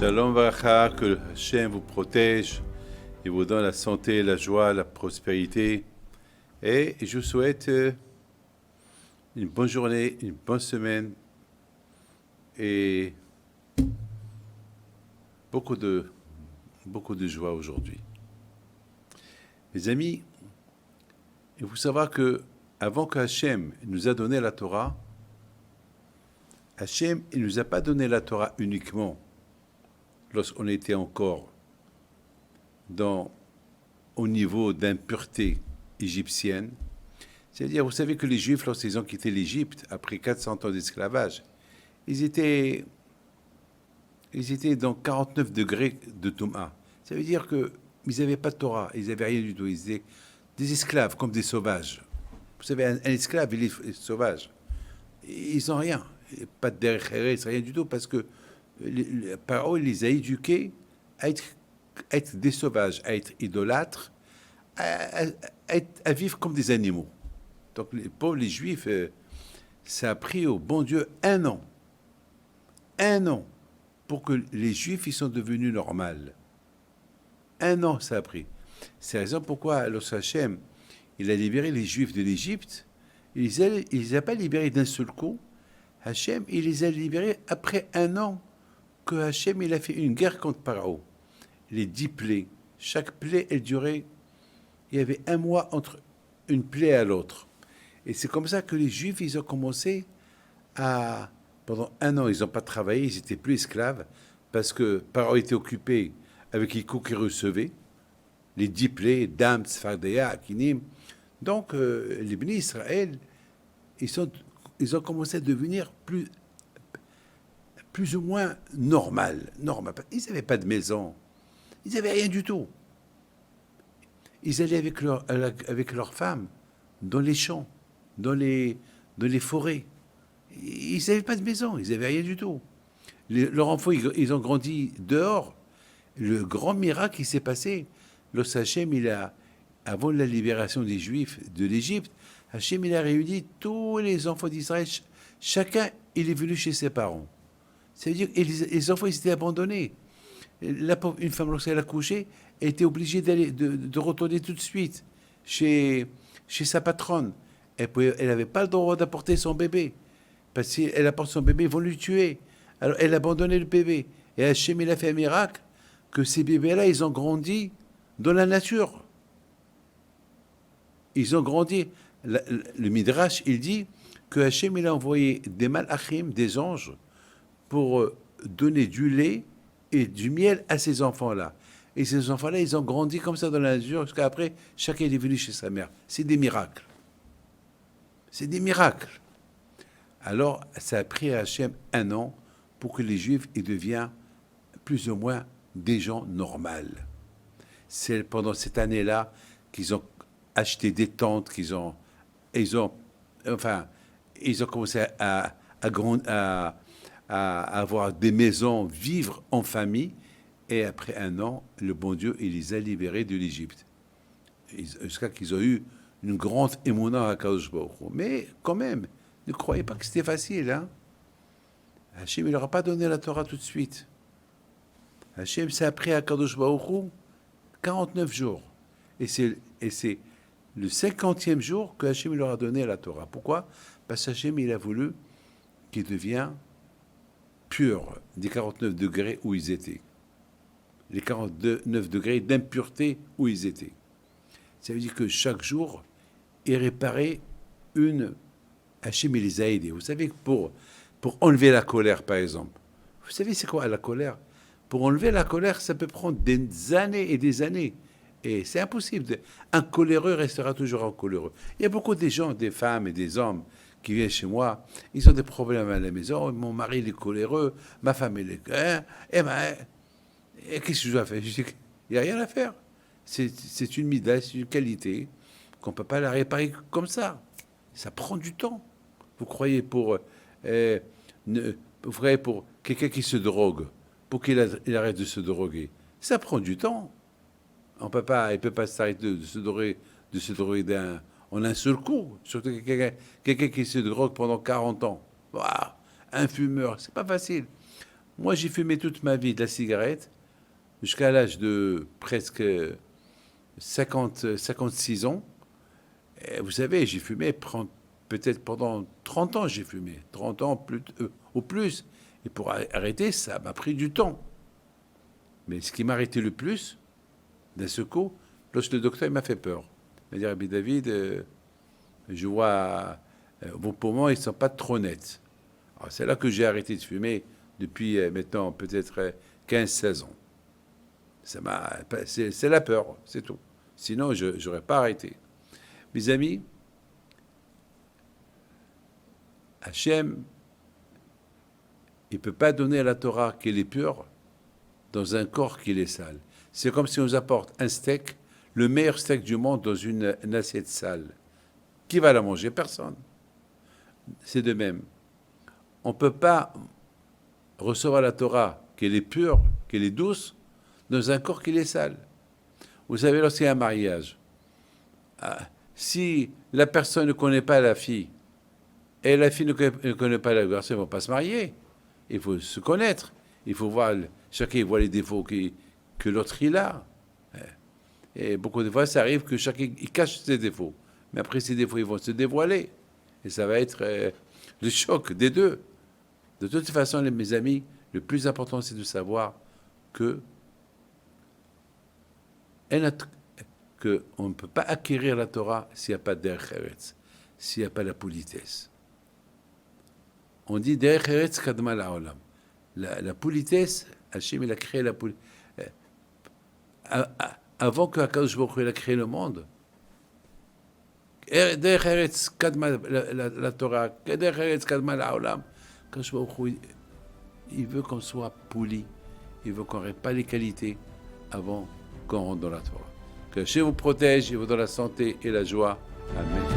Shalom Varacha, que Hachem vous protège et vous donne la santé, la joie, la prospérité. Et je vous souhaite une bonne journée, une bonne semaine et beaucoup de joie aujourd'hui. Mes amis, il faut savoir que avant que Hachem nous a donné la Torah, Hachem ne nous a pas donné la Torah uniquement lorsqu'on était encore au niveau d'impureté égyptienne. C'est-à-dire, vous savez que les Juifs, lorsqu'ils ont quitté l'Égypte, après 400 ans d'esclavage, ils étaient dans 49 degrés de Touma. Ça veut dire qu'ils n'avaient pas de Torah, ils n'avaient rien du tout. Ils étaient des esclaves, comme des sauvages. Vous savez, un esclave, il est sauvage. Ils n'ont rien. Pas de derrière, rien du tout, parce que Paro les a éduqués à être des sauvages, à être idolâtres, à vivre comme des animaux. Donc, les Juifs, ça a pris au bon Dieu un an pour que les Juifs ils sont devenus normaux. Un an, ça a pris. C'est la raison pourquoi, lorsque Hachem, il a libéré les Juifs de l'Égypte, il les a pas libérés d'un seul coup. Hachem, il les a libérés après un an que Hachem, il a fait une guerre contre Paro. Les 10 plaies, chaque plaie, elle durait, il y avait un mois entre une plaie à l'autre. Et c'est comme ça que les Juifs, ils ont commencé pendant un an, ils n'ont pas travaillé, ils n'étaient plus esclaves, parce que Paro était occupé avec les coups qu'ils recevaient, les 10 plaies, Dam, Tzfardea, Akinim. Donc, les bénis Israël, ils ont commencé à devenir plus ou moins normal. Ils n'avaient pas de maison. Ils n'avaient rien du tout. Ils allaient avec leurs femmes dans les champs, dans les forêts. Ils n'avaient pas de maison. Ils n'avaient rien du tout. Leurs enfants, ils ont grandi dehors. Le grand miracle qui s'est passé, lorsque Hachem, avant la libération des Juifs de l'Égypte, Hachem, il a réuni tous les enfants d'Israël. Chacun, il est venu chez ses parents. Ça veut dire que les enfants, ils étaient abandonnés. Une femme, lorsqu'elle a couché, elle était obligée de retourner tout de suite chez sa patronne. Elle n'avait pas le droit d'apporter son bébé. Parce que si elle apporte son bébé, ils vont lui tuer. Alors, elle a abandonné le bébé. Et Hachem, il a fait un miracle, que ces bébés-là, ils ont grandi dans la nature. Ils ont grandi. Le Midrash, il dit que Hachem, il a envoyé des malachim, des anges, pour donner du lait et du miel à ces enfants-là. Et ces enfants-là, ils ont grandi comme ça dans la nature, jusqu'à après, chacun est venu chez sa mère. C'est des miracles. C'est des miracles. Alors, ça a pris à Hachem un an pour que les Juifs ils deviennent plus ou moins des gens normaux. C'est pendant cette année-là qu'ils ont acheté des tentes, ils ont commencé à avoir des maisons, vivre en famille. Et après un an, le bon Dieu, il les a libérés de l'Égypte. Jusqu'à qu'ils ont eu une grande émouna à Kadosh Baruch Hu. Mais quand même, ne croyez pas que c'était facile. Hein? Hachem, il leur a pas donné la Torah tout de suite. Hachem s'est appris à Kadosh Baruch Hu 49 jours. Et c'est le 50e jour que Hachem leur a donné la Torah. Pourquoi? Parce que Hachem, il a voulu qu'ils deviennent purs des 49 degrés où ils étaient. Les 49 degrés d'impureté où ils étaient. Ça veut dire que chaque jour, il réparait Hachem, il les a aidés. Vous savez, pour enlever la colère, par exemple. Vous savez, c'est quoi la colère? Pour enlever la colère, ça peut prendre des années et des années. Et c'est impossible. Un coléreux restera toujours un coléreux. Il y a beaucoup de gens, des femmes et des hommes, qui viennent chez moi, ils ont des problèmes à la maison, mon mari il est coléreux, ma femme elle est... Et qu'est-ce que je dois faire? Je dis, il n'y a rien à faire. C'est une mida, c'est une qualité qu'on ne peut pas la réparer comme ça. Ça prend du temps. Vous croyez pour quelqu'un qui se drogue, pour qu'il arrête de se droguer, ça prend du temps. Il ne peut pas s'arrêter de se droguer en un seul coup. Surtout quelqu'un qui se drogue pendant 40 ans. Waouh, un fumeur, c'est pas facile. Moi, j'ai fumé toute ma vie de la cigarette jusqu'à l'âge de presque 56 ans. Et vous savez, j'ai fumé peut-être pendant 30 ans, j'ai fumé. 30 ans au plus. Et pour arrêter, ça m'a pris du temps. Mais ce qui m'a arrêté le plus, d'un seul coup, lorsque le docteur il m'a fait peur. Il m'a dit, Rabbi David, je vois vos poumons, ils ne sont pas trop nets. Alors, c'est là que j'ai arrêté de fumer depuis maintenant peut-être 15-16 ans. C'est la peur, c'est tout. Sinon, je n'aurais pas arrêté. Mes amis, Hachem, il ne peut pas donner à la Torah qu'elle est pure dans un corps qui est sale. C'est comme si on nous apporte un steak, le meilleur steak du monde, dans une assiette sale. Qui va la manger? Personne. C'est de même. On ne peut pas recevoir la Torah qu'elle est pure, qu'elle est douce, dans un corps qui est sale. Vous savez, lorsqu'il y a un mariage, si la personne ne connaît pas la fille et la fille ne connaît pas le garçon, ils ne vont pas se marier. Il faut se connaître. Il faut voir, chacun voit les défauts que l'autre il a. Et beaucoup de fois, ça arrive que chacun il cache ses défauts. Mais après, ces défauts, ils vont se dévoiler. Et ça va être le choc des deux. De toute façon, mes amis, le plus important, c'est de savoir que on ne peut pas acquérir la Torah s'il n'y a pas derech eretz, s'il n'y a pas la politesse. On dit derech eretz kadma la'olam. La politesse, Hachem, il a créé la politesse. Avant que Akadosh Baruch Hu ait créé le monde, derech eretz kadma la Torah, derech eretz kadma la'olam. Akadosh Baruch Hu, il veut qu'on soit poli, il veut qu'on n'ait pas les qualités avant qu'on rentre dans la Torah. Que Hachem vous protège et vous donne la santé et la joie. Amen.